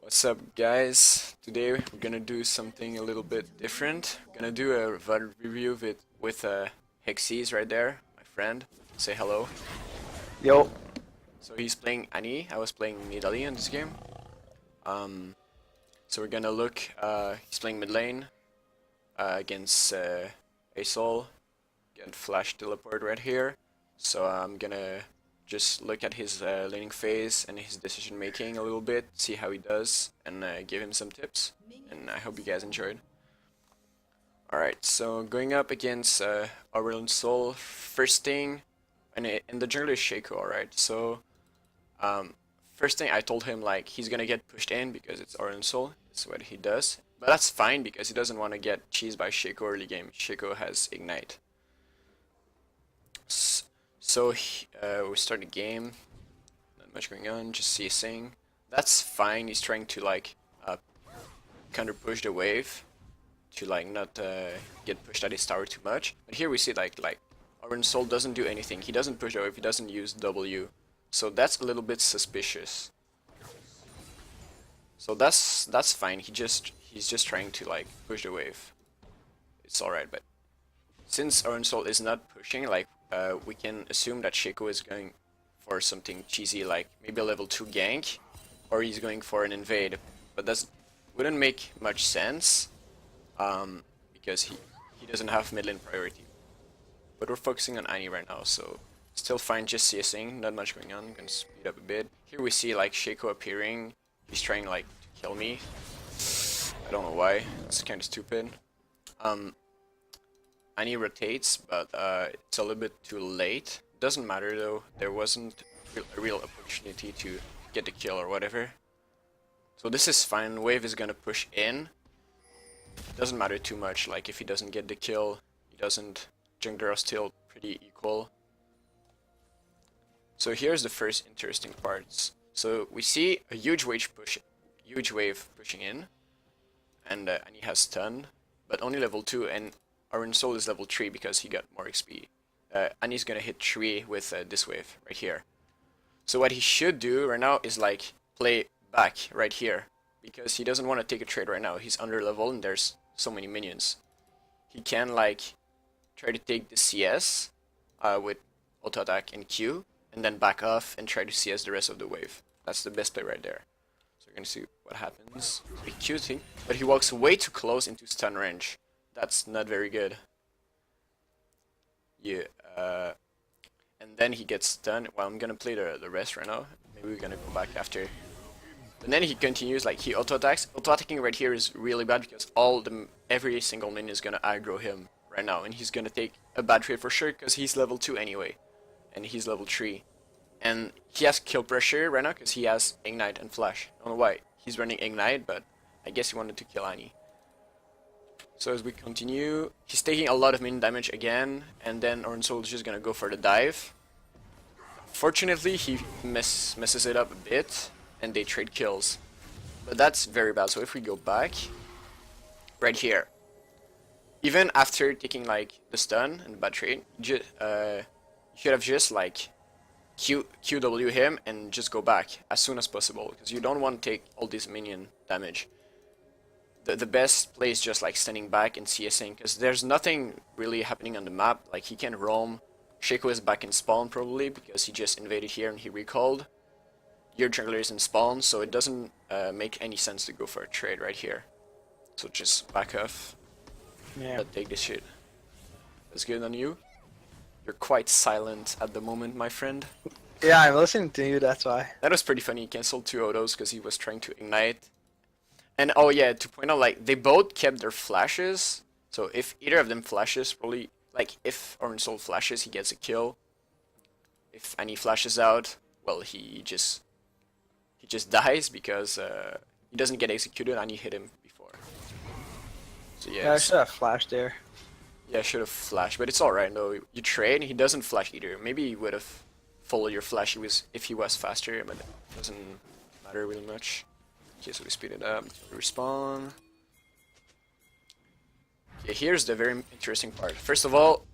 What's up, guys? Today we're gonna do something a little bit different. We're gonna do a VOD review with Hekseez right there, my friend. Say hello. Yo. So he's playing Annie. I was playing Nidalee in this game. Um, so we're gonna look. He's playing mid lane against Asol. Get flash teleport right here. So I'm gonna just look at his laning phase and his decision making a little bit, see how he does, and give him some tips. And I hope you guys enjoyed. Alright, so going up against Aurelion Sol, first thing, and the jungler is Shaco, alright, so first thing I told him, like, he's gonna get pushed in because it's Aurelion Sol, that's what he does. But that's fine because he doesn't want to get cheesed by Shaco early game. Shaco has Ignite. So we start the game, not much going on, just CSing. That's fine, he's trying to like counter push the wave to like not get pushed at his tower too much. But here we see like Orange Soul doesn't do anything, he doesn't push the wave, he doesn't use W. So that's a little bit suspicious. So that's fine, he's just trying to like push the wave. It's alright, but since Orange Soul is not pushing, like we can assume that Shaco is going for something cheesy, like maybe a level 2 gank, or he's going for an invade, but that wouldn't make much sense, because he doesn't have mid lane priority. But we're focusing on Annie right now, so still fine, just CSing, not much going on. I'm gonna speed up a bit. Here we see like Shaco appearing, he's trying like to kill me. I don't know why, it's kind of stupid. Annie rotates, but it's a little bit too late. Doesn't matter though, there wasn't a real opportunity to get the kill or whatever. So this is fine, wave is gonna push in. Doesn't matter too much, like if he doesn't get the kill, he doesn't, jungler are still pretty equal. So here's the first interesting parts. So we see a huge wave pushing in, and Annie has stun, but only level 2, and Orange Soul is level 3 because he got more XP. Annie's gonna hit 3 with this wave right here. So what he should do right now is like play back right here, because he doesn't want to take a trade right now. He's under level and there's so many minions. He can like try to take the CS with auto attack and Q, and then back off and try to CS the rest of the wave. That's the best play right there. So we're gonna see what happens. He Qs him, but he walks way too close into stun range. That's not very good. Yeah, and then he gets stunned. Well, I'm gonna play the rest right now. Maybe we're gonna go back after. And then he continues, like he auto attacks. Auto attacking right here is really bad because every single minion is gonna aggro him right now, and he's gonna take a bad trade for sure because he's level 2 anyway, and he's level 3, and he has kill pressure right now because he has Ignite and Flash. I don't know why he's running Ignite, but I guess he wanted to kill Annie. So as we continue, he's taking a lot of minion damage again, and then Orange Soul is just gonna go for the dive. Fortunately, he messes it up a bit, and they trade kills. But that's very bad, so if we go back, right here, even after taking like the stun and the bad trade, you should have just like QW him and just go back as soon as possible, because you don't want to take all this minion damage. The best play is just like standing back and CSing, because there's nothing really happening on the map. Like he can roam. Shaco is back in spawn probably because he just invaded here and he recalled. Your jungler is in spawn, so it doesn't make any sense to go for a trade right here. So just back off. Yeah. Take this shit. That's good on you. You're quite silent at the moment, my friend. Yeah, I'm listening to you, that's why. That was pretty funny. He cancelled 2 autos because he was trying to ignite. And oh yeah, to point out, like, they both kept their flashes. So if either of them flashes, probably, like, if Orange Soul flashes, he gets a kill. If Annie flashes out, well, he just dies because he doesn't get executed. Annie hit him before. So yeah. Yeah, I should have flashed there. Yeah, I should have flashed, but it's alright though. You trade, he doesn't flash either. Maybe he would have followed your flash if he was faster, but it doesn't matter really much. Okay, so we speed it up, respawn. Okay, here's the very interesting part. First of all,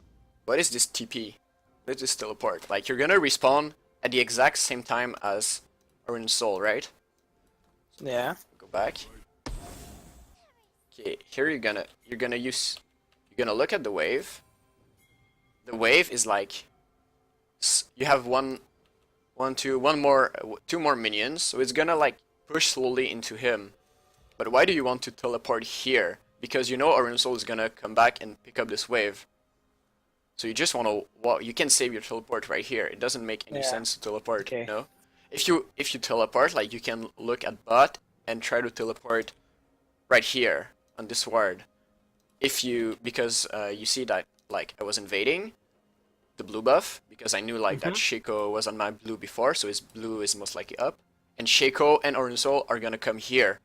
what is this TP? What is this teleport? Like, you're gonna respawn at the exact same time as Orange Soul, right? Yeah. Go back. Okay, here you're gonna look at the wave. The wave is like you have two more minions, so it's gonna like push slowly into him. But why do you want to teleport here? Because you know Orinsol is gonna come back and pick up this wave. So you just want to, well, you can save your teleport right here. It doesn't make any sense to teleport, you know? If you teleport, like you can look at bot and try to teleport right here on this ward. Because you see that like I was invading the blue buff because I knew like that Shaco was on my blue before, so his blue is most likely up. And Shaco and Orinsol are gonna come here.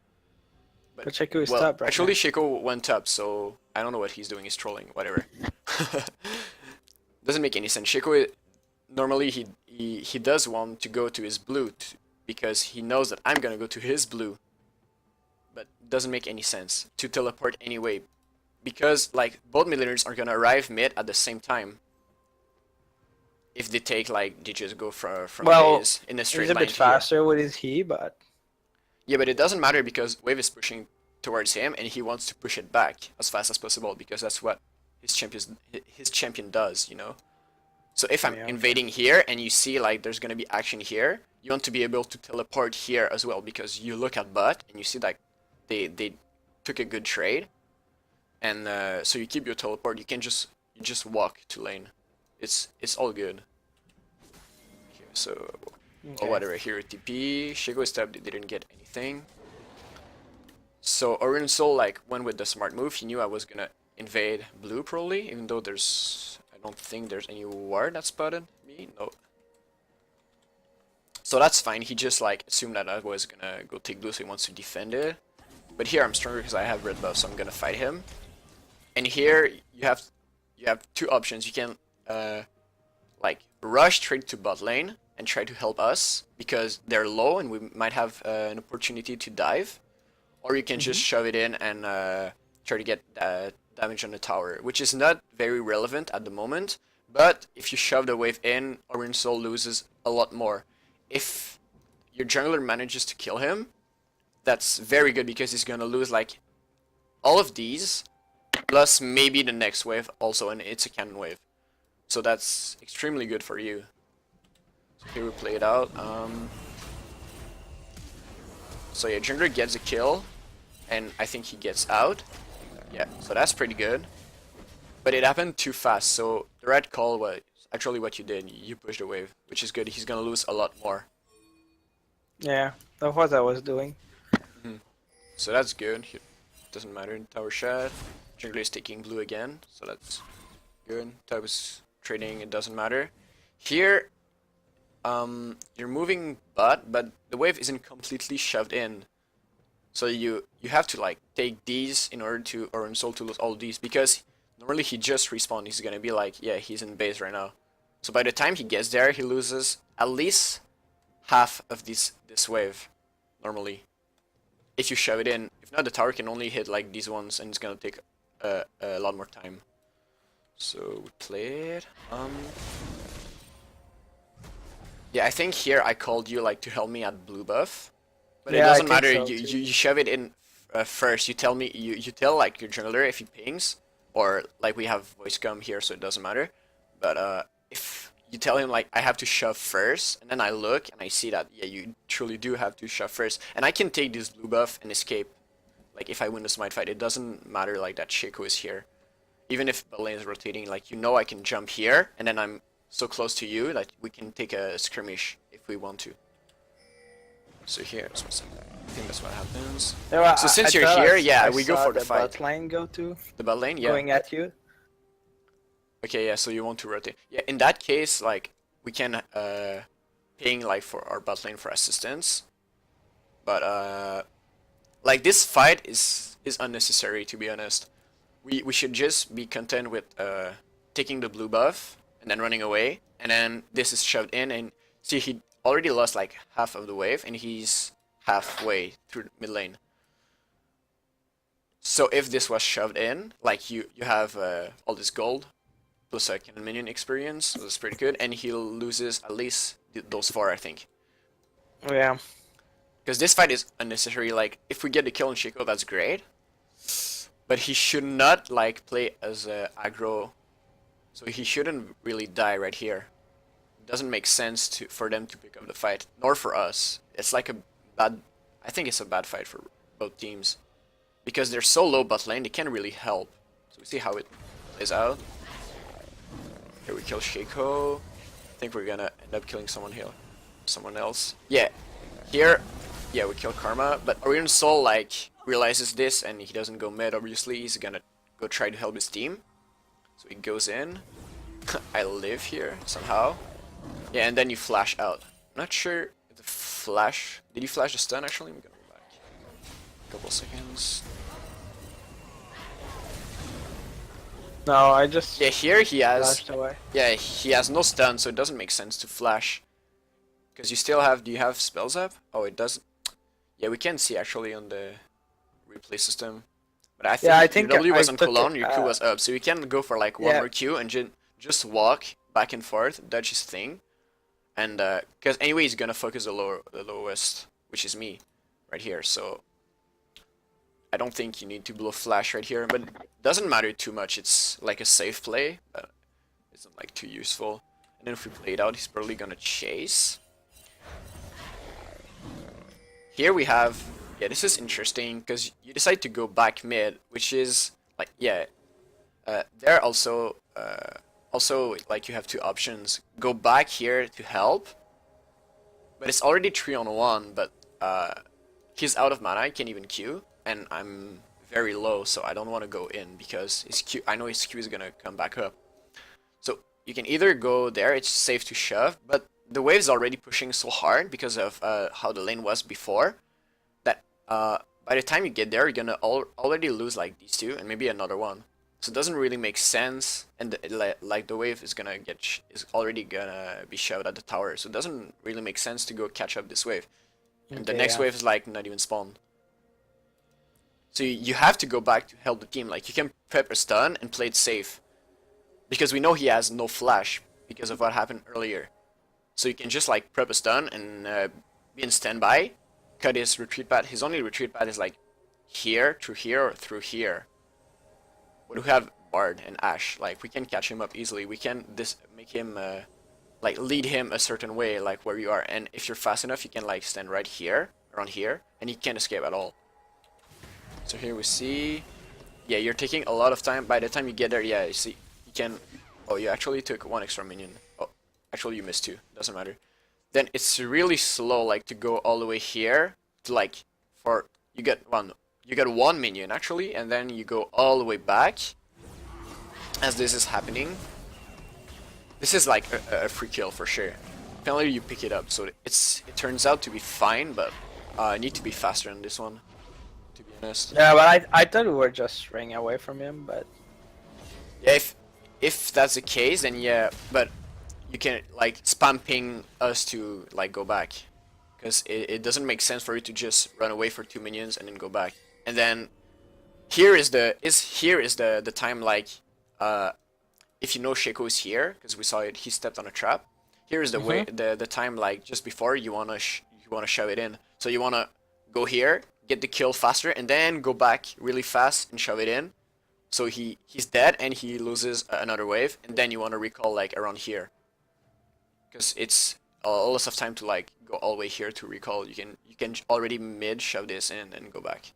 But Shaco is top right actually now. Shaco went up, so I don't know what he's doing. He's trolling, whatever. Doesn't make any sense. Shaco normally he does want to go to his blue because he knows that I'm gonna go to his blue. But it doesn't make any sense to teleport anyway, because like both millionaires are gonna arrive mid at the same time. If they take like they just go from base in a straight he's a line. bit faster with his he, but yeah, but it doesn't matter because wave is pushing towards him and he wants to push it back as fast as possible because that's what his champion does, you know. So if I'm invading here and you see like there's gonna be action here, you want to be able to teleport here as well because you look at bot and you see that they took a good trade, and so you keep your teleport. You can just walk to lane. It's all good. Here, so or whatever. Here TP. Shaco step didn't get anything. So Orinsol like went with the smart move. He knew I was gonna invade blue probably, even though I don't think there's any ward that spotted me. No. So that's fine. He just like assumed that I was gonna go take blue, so he wants to defend it. But here I'm stronger because I have red buff, so I'm gonna fight him. And here you have two options. You can like rush straight to bot lane and try to help us because they're low and we might have an opportunity to dive, or you can just shove it in and try to get damage on the tower, which is not very relevant at the moment. But if you shove the wave in, Orinsol loses a lot more. If your jungler manages to kill him, that's very good because he's gonna lose like all of these, plus maybe the next wave also, and it's a cannon wave. So that's extremely good for you. So here we play it out. So yeah, jungler gets a kill, and I think he gets out. Yeah, so that's pretty good. But it happened too fast, so the right call was actually what you did. You pushed the wave, which is good. He's gonna lose a lot more. Yeah, that's what I was doing. So that's good. Doesn't matter. Tower shot. Jungler is taking blue again, so that's good. Tower is trading. It doesn't matter. Here, you're moving bot, but the wave isn't completely shoved in. So you have to like take these in order to Orinsol to lose all these because normally he just respawn. He's gonna be like, yeah, he's in base right now. So by the time he gets there, he loses at least half of this wave normally. If you shove it in, if not, the tower can only hit like these ones, and it's gonna take a lot more time. So we play it. Yeah, I think here I called you like to help me at blue buff, but it doesn't matter. So, you shove it in first. You tell me you tell like your jungler if he pings, or like we have voice come here, so it doesn't matter. But if you tell him like I have to shove first, and then I look and I see that yeah, you truly do have to shove first, and I can take this blue buff and escape. Like if I win the smite fight, it doesn't matter like that Shaco is here. Even if the lane is rotating, like you know I can jump here, and then I'm so close to you that we can take a skirmish if we want to. So here, I think that's what happens. Yeah, so since you're here, yeah, we go for the fight. Bot lane go to the bot lane, yeah. going at you. Okay, yeah. So you want to rotate? Yeah. In that case, like we can ping like for our bot lane for assistance, but like this fight is unnecessary, to be honest. We should just be content with taking the blue buff and then running away, and then this is shoved in, and see he already lost like half of the wave and he's halfway through the mid lane. So if this was shoved in, like you have all this gold plus a cannon minion experience, so that's pretty good, and he loses at least those 4, I think. Yeah. Because this fight is unnecessary. Like, if we get the kill on Shaco, that's great. But he should not, like, play as aggro. So he shouldn't really die right here. It doesn't make sense for them to pick up the fight. Nor for us. It's like a bad... I think it's a bad fight for both teams. Because they're so low bot lane, they can't really help. So we see how it plays out. Here we kill Shaco. I think we're gonna end up killing someone here. Someone else. Yeah. Here, yeah, we kill Karma. But Orion Soul, like, realizes this and he doesn't go mid, obviously. He's gonna go try to help his team. So he goes in. I live here, somehow. Yeah, and then you flash out. I'm not sure if the flash... Did you flash the stun, actually? I'm gonna go back. A couple seconds. No, I just Yeah, here he has... flashed away. Yeah, he has no stun, so it doesn't make sense to flash. Because you still have... Do you have spells up? Oh, it doesn't... Yeah, we can see actually on the replay system. But I think your W was on cooldown, your Q was up. So you can go for like one more Q and just walk back and forth, dodge his thing. And because anyway he's gonna focus the lowest, which is me, right here. So I don't think you need to blow flash right here, but it doesn't matter too much. It's like a safe play, but it's not like too useful. And then if we play it out, he's probably gonna chase. Here we have, yeah, this is interesting because you decide to go back mid, which is like, yeah, there also like you have two options. Go back here to help, but it's already 3-on-1, but he's out of mana, I can't even Q, and I'm very low, so I don't want to go in because his Q, I know his Q is gonna come back up. So you can either go there, it's safe to shove, but the wave's already pushing so hard because of how the lane was before that by the time you get there, you're gonna already lose like these two and maybe another one. So it doesn't really make sense, and like the wave is gonna is already gonna be shoved at the tower, so it doesn't really make sense to go catch up this wave. And the next wave is like not even spawned. So you have to go back to help the team. Like you can prep a stun and play it safe, because we know he has no flash because of what happened earlier. So you can just like prep a stun and be in standby, cut his retreat path. His only retreat path is like here, through here, or through here. But we have Bard and Ashe, like we can catch him up easily. We can make him like lead him a certain way, like where you are. And if you're fast enough, you can like stand right here, around here, and he can't escape at all. So here we see, yeah, you're taking a lot of time. By the time you get there, yeah, you see, you can. Oh, you actually took one extra minion. Oh, actually you missed two. Doesn't matter. Then it's really slow, like to go all the way here to like you get one minion actually, and then you go all the way back as this is happening. This is like a free kill for sure. Finally you pick it up, so it turns out to be fine, but I need to be faster on this one, to be honest. Yeah, but I thought we were just running away from him, but yeah, if that's the case, then yeah, but you can like spam ping us to like go back, because it doesn't make sense for you to just run away for 2 minions and then go back. And then here is the time, like if you know Shaco is here, because we saw it, he stepped on a trap. Here is the way the time, like just before you wanna shove it in. So you wanna go here, get the kill faster, and then go back really fast and shove it in. So he's dead and he loses another wave, and then you wanna recall like around here, because it's a lot of time to like go all the way here to recall. You can already mid shove this in and go back.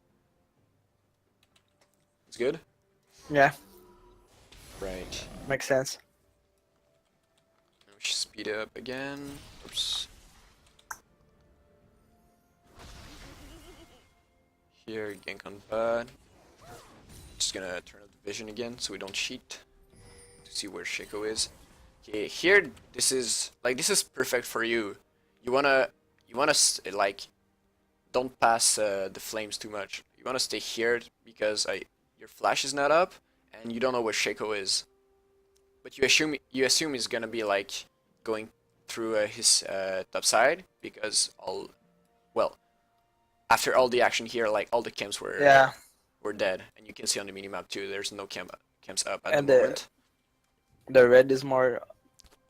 It's good? yeah, Right. makes sense. We should speed it up again. Oops. Here, gank on bad. Just gonna turn up the vision again so we don't cheat to see where Shaco is. Okay, here this is perfect for you. You wanna like don't pass the flames too much. You wanna stay here because your flash is not up and you don't know where Shaco is. But you assume he's gonna be like going through his top side, because after all the action here, like all the camps were dead, and you can see on the minimap too. There's no camps up at the moment. The red is more.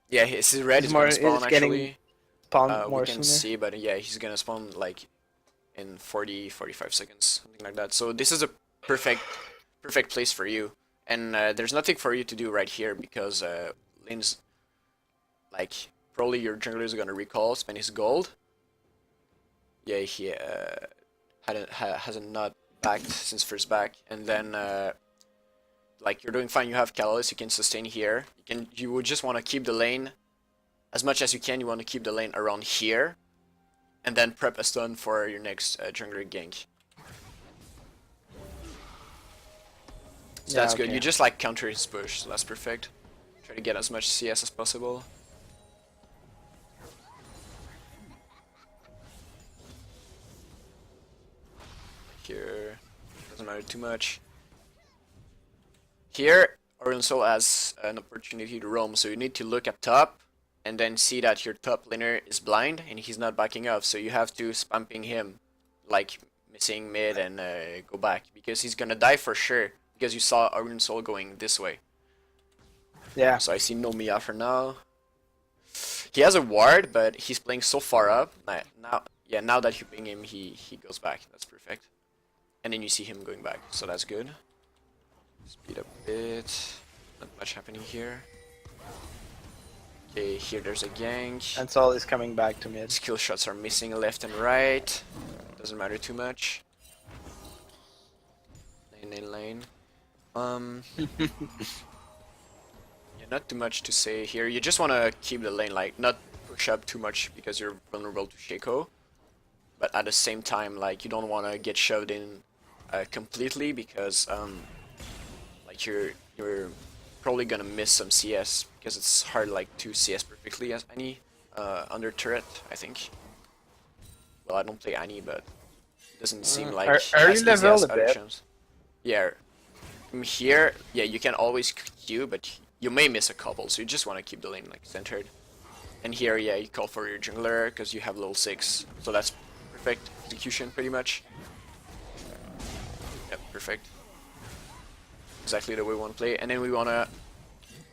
Yeah, his red is gonna spawn actually. Spawn more we can sooner. see, but yeah, he's gonna spawn like in 40-45 seconds, something like that. So this is a perfect place for you. And there's nothing for you to do right here because lane's like probably your jungler is gonna recall, spend his gold. Yeah, he hasn't not backed since first back, and then like you're doing fine. You have Catalyst, you can sustain here. You would just want to keep the lane as much as you can. You want to keep the lane around here, and then prep a stun for your next jungler gank. So that's good. You just like counter his push, so that's perfect. Try to get as much CS as possible. Here, doesn't matter too much. Here, Oriental has an opportunity to roam, so you need to look at top and then see that your top laner is blind and he's not backing up, so you have to spam ping him, like missing mid and go back, because he's gonna die for sure, because you saw Oriental going this way. Yeah. So I see no Mia for now. He has a ward, but he's playing so far up. Now that you ping him, he goes back. That's perfect. And then you see him going back, so that's good. Speed up a bit. Not much happening here. Okay, here there's a gank. And Sol is coming back to mid. Skill shots are missing left and right. Doesn't matter too much. Lane. Yeah, not too much to say here. You just want to keep the lane, like, not push up too much because you're vulnerable to Shaco. But at the same time, like, you don't want to get shoved in completely because like you're probably gonna miss some CS because it's hard like to CS perfectly as Annie under turret, I think. Well, I don't play Annie, but it doesn't seem like are as you easy as leveled a other bit? champs. Yeah, from here, yeah, you can always Q, but you may miss a couple, so you just want to keep the lane like centered. And here, yeah, you call for your jungler because you have level 6, so that's perfect execution pretty much. Yep, perfect. Exactly the way we want to play. And then we want to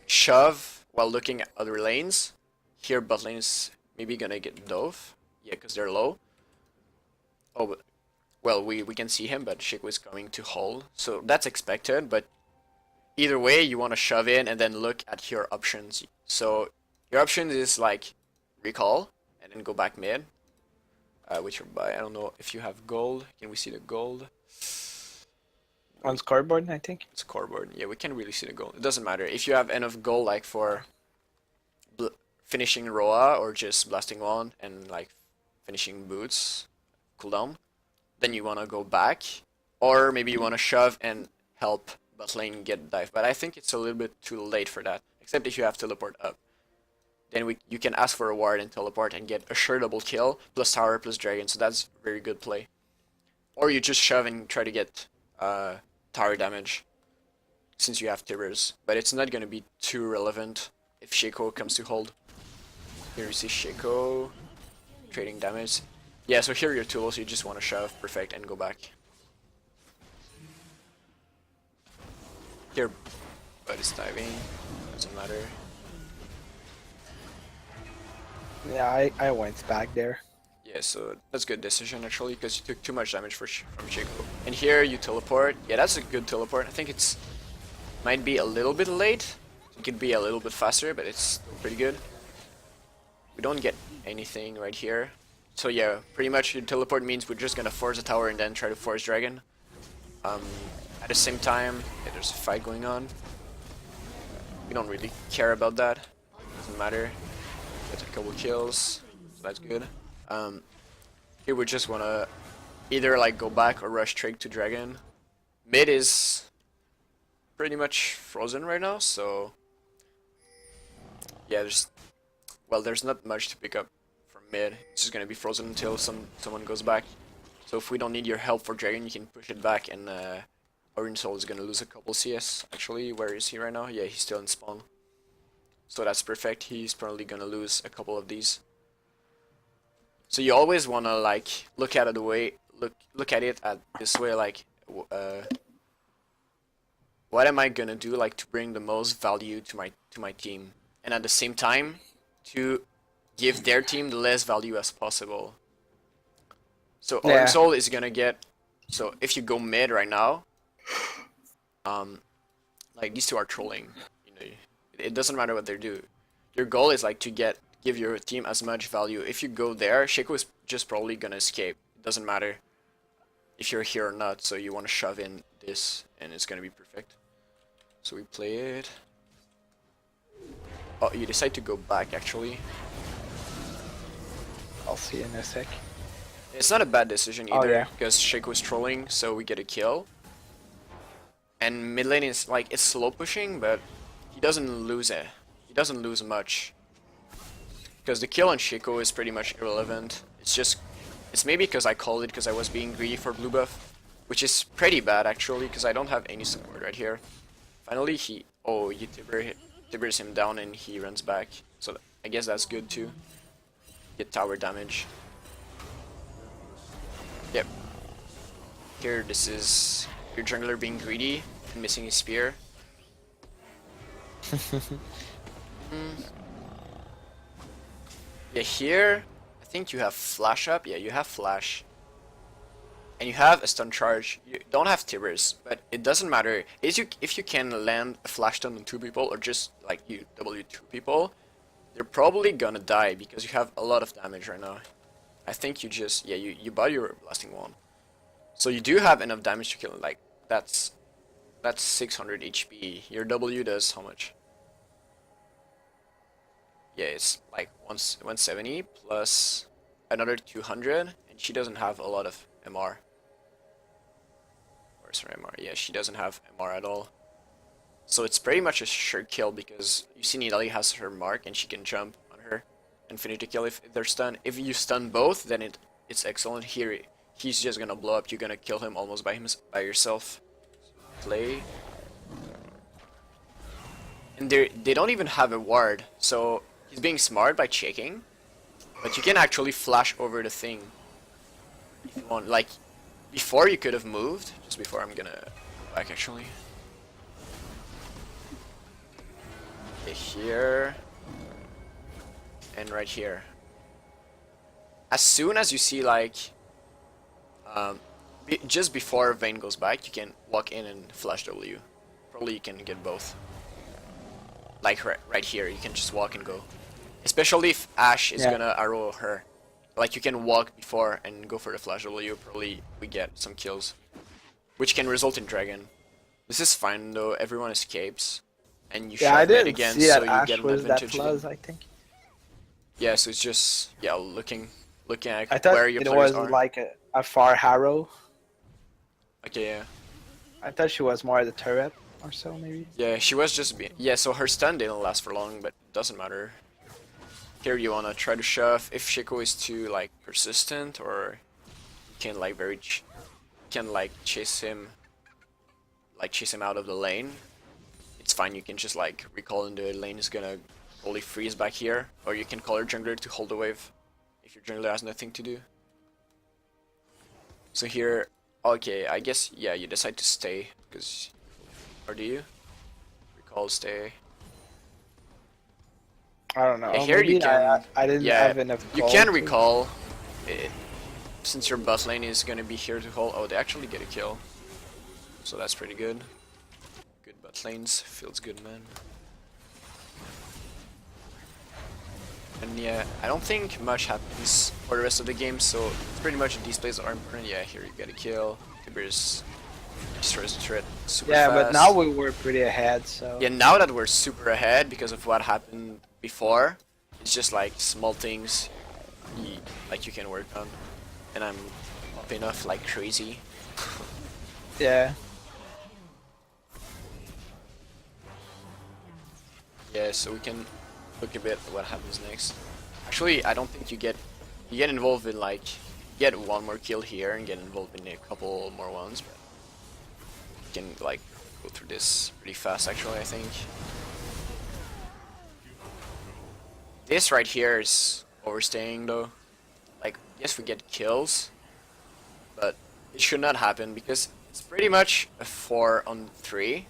shove while looking at other lanes. Here bot lane is maybe gonna get dove. Yeah, because they're low. Oh, but, well, we can see him, but Shaco is coming to hold. So that's expected, but either way, you want to shove in and then look at your options. So your options is like recall and then go back mid. With your buy. I don't know if you have gold. Can we see the gold? On scoreboard, I think. Scoreboard. Yeah, we can really see the goal. It doesn't matter if you have enough goal like for finishing Roa or just blasting one and like finishing boots cooldown. Then you want to go back, or maybe you want to shove and help bot lane get dive. But I think it's a little bit too late for that. Except if you have teleport up, then you can ask for a ward and teleport and get a sure double kill plus tower plus dragon. So that's very good play. Or you just shove and try to get tower damage since you have Tibers, but it's not gonna be too relevant if Shaco comes to hold. Here you see Shaco trading damage. Yeah, so here are your tools. You just want to shove, perfect, and go back. Here, but it's diving. Doesn't matter. Yeah, I went back there. Yeah, so that's a good decision actually, because you took too much damage from Shaco. And here you teleport. Yeah, that's a good teleport. I think it's might be a little bit late. It could be a little bit faster, but it's still pretty good. We don't get anything right here. So yeah, pretty much your teleport means we're just gonna force a tower and then try to force dragon. At the same time, yeah, there's a fight going on. We don't really care about that. Doesn't matter. Get a couple kills. So that's good. Here we just wanna either like go back or rush straight to dragon. Mid is pretty much frozen right now, so yeah, there's not much to pick up from mid. It's just gonna be frozen until someone goes back. So if we don't need your help for dragon, you can push it back, and Orange Soul is gonna lose a couple CS. Actually, where is he right now? Yeah, he's still in spawn. So that's perfect. He's probably gonna lose a couple of these. So you always wanna like look at it this way, like what am I gonna do like to bring the most value to my team, and at the same time to give their team the less value as possible. So Yeah. Armsol is gonna get. So if you go mid right now, like these two are trolling. You know, it doesn't matter what they do. Your goal is like to give your team as much value. If you go there, Shaco is just probably gonna escape. It doesn't matter if you're here or not. So you want to shove in this, and it's gonna be perfect. So we play it. Oh, you decide to go back actually. I'll see you in a sec. It's not a bad decision Oh, either yeah. because Shaco is trolling, so we get a kill. And mid lane is like it's slow pushing, but he doesn't lose it. He doesn't lose much because the kill on Shaco is pretty much irrelevant. It's maybe because I called it because I was being greedy for blue buff, which is pretty bad actually because I don't have any support right here. Finally he tibbers him down and he runs back. So I guess that's good too. Get tower damage. Yep. Here this is your jungler being greedy and missing his spear. Yeah, here I think you have flash up. Yeah, you have flash. And you have a stun charge. You don't have tibbers, but it doesn't matter. If you can land a flash stun on 2 people or just like you W2 people, they're probably gonna die because you have a lot of damage right now. I think you just you buy your blasting wand. So you do have enough damage to kill it. Like that's 600 HP. Your W does how much? Yeah, it's like 170 plus another 200, and she doesn't have a lot of MR. Where's her MR? Yeah, she doesn't have MR at all. So it's pretty much a sure kill because you see Nidalee has her mark and she can jump on her and finish the kill if they're stunned. If you stun both, then it's excellent. Here, he's just gonna blow up. You're gonna kill him almost by yourself. Play. And they don't even have a ward, so he's being smart by checking. But you can actually flash over the thing if you want. Like before, you could have moved. Just before, I'm gonna go back actually. Okay, here and right here. As soon as you see like just before Vayne goes back, you can walk in and flash W. Probably you can get both. Like right here, you can just walk and go. Especially if Ashe is gonna arrow her. Like you can walk before and go for the flash W, probably we get some kills. Which can result in dragon. This is fine though, everyone escapes. And you shove mid again, see so that you Ashe get an was that advantage fuzz, again. I think. Yeah, so it's just looking I at thought where your it players was are. like a far harrow. Okay, yeah. I thought she was more the turret or so, maybe. Yeah, she was just yeah, so her stun didn't last for long, but it doesn't matter. Here you wanna try to shove if Shaco is too like persistent, or you can like chase him out of the lane. It's fine, you can just like recall in the lane is gonna only freeze back here, or you can call your jungler to hold the wave if your jungler has nothing to do. So here, okay, I guess yeah, you decide to stay because, or do you recall stay? I don't know. Yeah, here Maybe you can. I didn't Yeah, have enough. you gold can to- recall it, since your bot lane is gonna be here to hold. Oh, they actually get a kill, so that's pretty good. Good bot lanes, feels good, man. And yeah, I don't think much happens for the rest of the game, so it's pretty much these plays are important. Yeah, here you get a kill. Tiberius destroys the turret super Yeah, fast. but now we were pretty ahead, so. Yeah, now that we're super ahead because of what happened before, it's just like small things you can work on. And I'm popping off like crazy. Yeah. Yeah, so we can look a bit at what happens next. Actually, I don't think you get involved in like get one more kill here and get involved in a couple more ones, but you can like go through this pretty fast actually, I think. This right here is overstaying though. Like, yes, we get kills, but it should not happen because it's pretty much a 4-on-3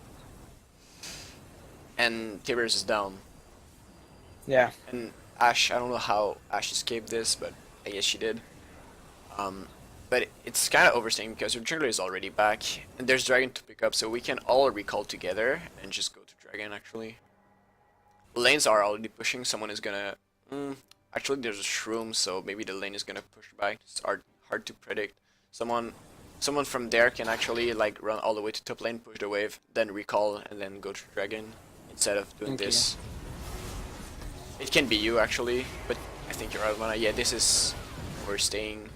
and Tiberius is down. Yeah. And Ashe, I don't know how Ashe escaped this, but I guess she did. but it's kind of overstaying because your jungler is already back, and there's dragon to pick up, so we can all recall together and just go to dragon. Actually, lanes are already pushing. Someone is gonna. Actually, there's a shroom, so maybe the lane is gonna push back. It's hard to predict. Someone from there can actually like run all the way to top lane, push the wave, then recall, and then go to dragon instead of doing this. It can be you actually, but I think you're right, Mana. Yeah, this is we're staying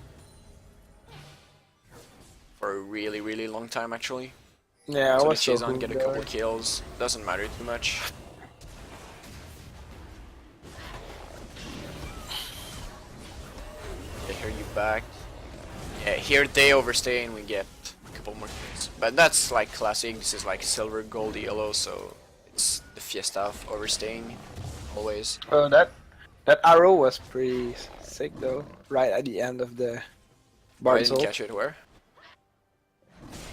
for a really long time actually. Yeah, So I the was so chase on, get a couple there. kills. Doesn't matter too much. Yeah, here you back. Yeah, here they overstay and we get a couple more kills. But that's like classic. This is like silver, gold, yellow, so it's the fiesta of overstaying always. Oh, that arrow was pretty sick though. Right at the end of the I Bard's didn't ult. catch it where?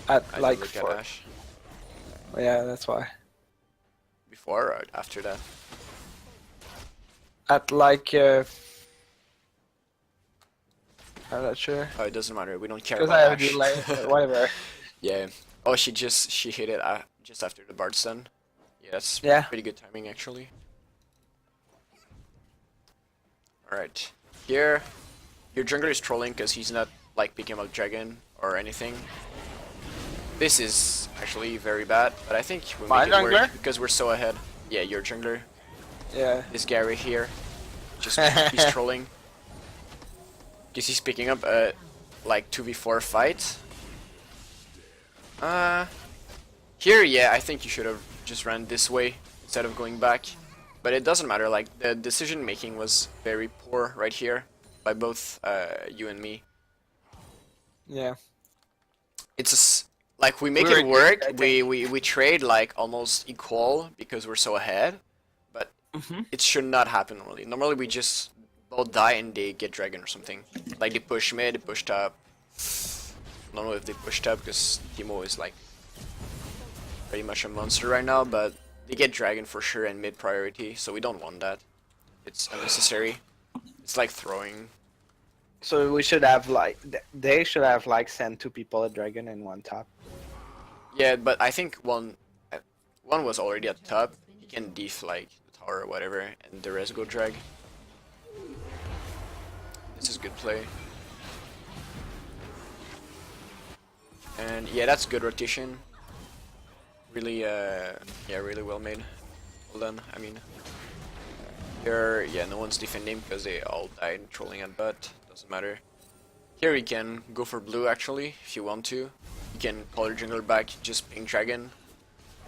At I like didn't look at Ash. Yeah, that's why. Before or after that? At like I'm not sure. Oh, it doesn't matter. We don't care Because about I have Ash. delay, but whatever. Yeah. Oh, she hit it just after the Bard stun. Yeah, that's pretty good timing actually. Alright. Here, your jungler is trolling because he's not like picking up dragon or anything. This is actually very bad, but I think we My make it work jungler? because we're so ahead. Yeah, your jungler. Yeah. This guy right here. Just he's trolling. Because he's picking up a like 2v4 fight. Here, yeah, I think you should have just ran this way instead of going back. But it doesn't matter, like, the decision making was very poor right here by both you and me. Yeah. It's like we make We're it work, good, we trade like almost equal because we're so ahead, but it should not happen normally. Normally we just both die and they get dragon or something. Like they push mid, they push top. I don't know if they push top because Timo is like pretty much a monster right now, but they get dragon for sure and mid priority, so we don't want that. It's unnecessary. It's like throwing. So we should have like they should have like sent 2 people a dragon and 1 top. Yeah, but I think one was already at the top. He can def like the tower or whatever, and the rest go drag. This is good play. And yeah, that's good rotation. Really, yeah, really well made. Well done. I mean, here, yeah, no one's defending because they all died trolling at bot. Doesn't matter. Here you can go for blue actually, if you want to. You can call your jungler back, just ping dragon.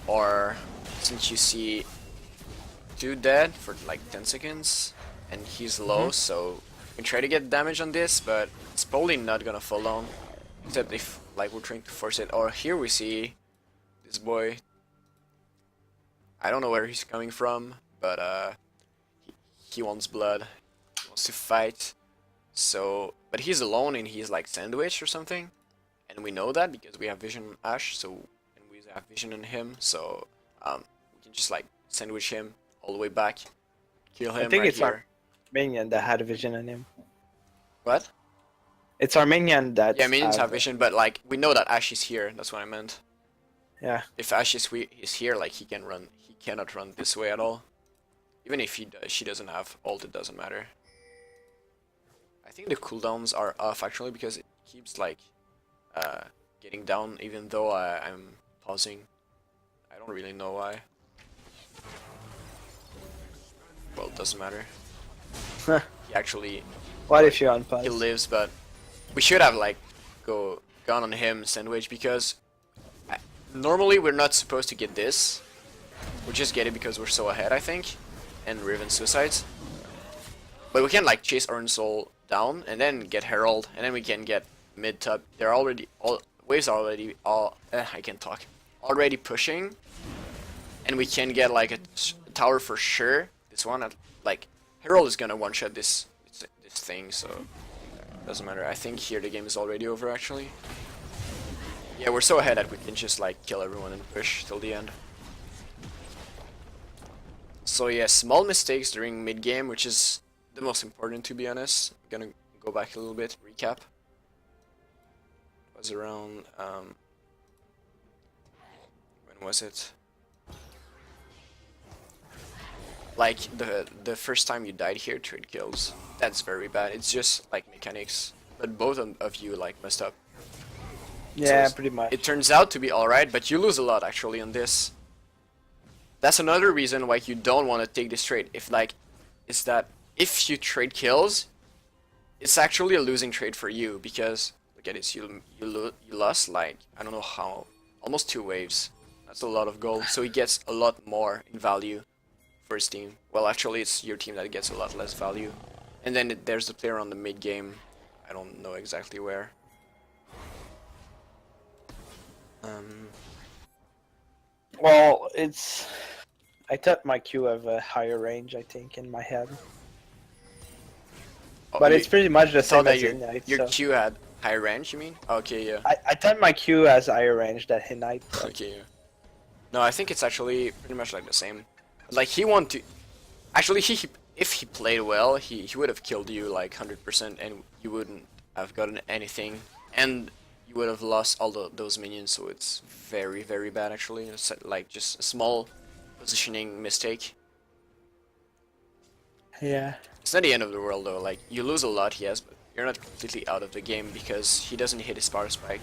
Or, since you see 2 dead for like 10 seconds, and he's low, so you can try to get damage on this, but it's probably not gonna fall down. Except if like we're trying to force it. Or here we see this boy. I don't know where he's coming from, but he wants blood. He wants to fight. So, but he's alone and he's like sandwiched or something, and we know that because we have vision on Ash. So, and we have vision on him. So, we can just like sandwich him all the way back, kill him I think right it's here. our minion that had vision on him. What? It's our minion that. Yeah, minions have vision, but like we know that Ash is here. That's what I meant. Yeah. If Ash is here, like he can run. He cannot run this way at all. Even if he does, she doesn't have ult. It doesn't matter. I think the cooldowns are off actually because it keeps like getting down even though I'm pausing. I don't really know why. Well, it doesn't matter. He actually What if you're on pause? he lives, but we should have like gone on him sandwich because normally we're not supposed to get this. We just get it because we're so ahead, I think, and Riven suicides. But we can like chase Orange Soul down and then get Herald, and then we can get mid top. They're already waves are already I can't talk. Already pushing, and we can get like a tower for sure. This one, like Herald is gonna one shot this thing, so doesn't matter. I think here the game is already over actually. Yeah, we're so ahead that we can just like kill everyone and push till the end. So yeah, small mistakes during mid game, which is the most important to be honest. I'm gonna go back a little bit, recap. was around when was it? Like the first time you died here, trade kills. That's very bad. It's just like mechanics, but both of you like messed up. Yeah, So pretty much. it turns out to be alright, but you lose a lot actually on this. That's another reason why you don't want to take this trade. Is that if you trade kills, it's actually a losing trade for you because look at this, you lost like I don't know how, almost 2 waves. That's a lot of gold. So he gets a lot more in value for his team. Well, actually, it's your team that gets a lot less value. And then there's the player on the mid game. I don't know exactly where. Well, it's. I thought my Q have a higher range, I think, in my head. Oh, But it's pretty much the thought same that as Ignite. your So. Q had high range, you mean? Okay, yeah. I thought my Q has higher range than Ignite. But... Okay, yeah. No, I think it's actually pretty much like the same. Like he want to, actually if he played well, he would have killed you like 100%, and you wouldn't have gotten anything, and you would have lost all those minions. So it's very bad actually. It's like just a small positioning mistake. Yeah. It's not the end of the world though. Like you lose a lot, yes, but you're not completely out of the game because he doesn't hit his power spike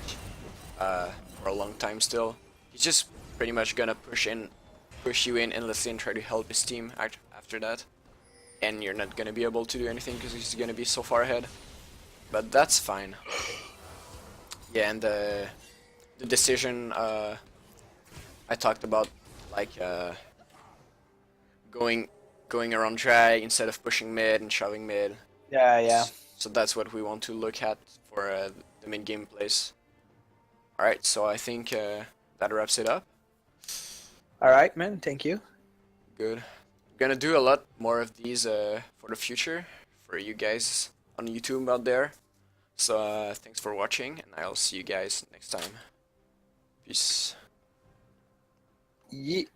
for a long time still. He's just pretty much gonna push you in endlessly and try to help his team after that. And you're not gonna be able to do anything because he's gonna be so far ahead. But that's fine. Yeah, and the decision I talked about, like going around dry instead of pushing mid and shoving mid. Yeah. So that's what we want to look at for the mid game plays. Alright, so I think that wraps it up. Alright, man. Thank you. Good. I'm gonna do a lot more of these for the future for you guys on YouTube out there. So thanks for watching, and I'll see you guys next time. Peace. Yeet.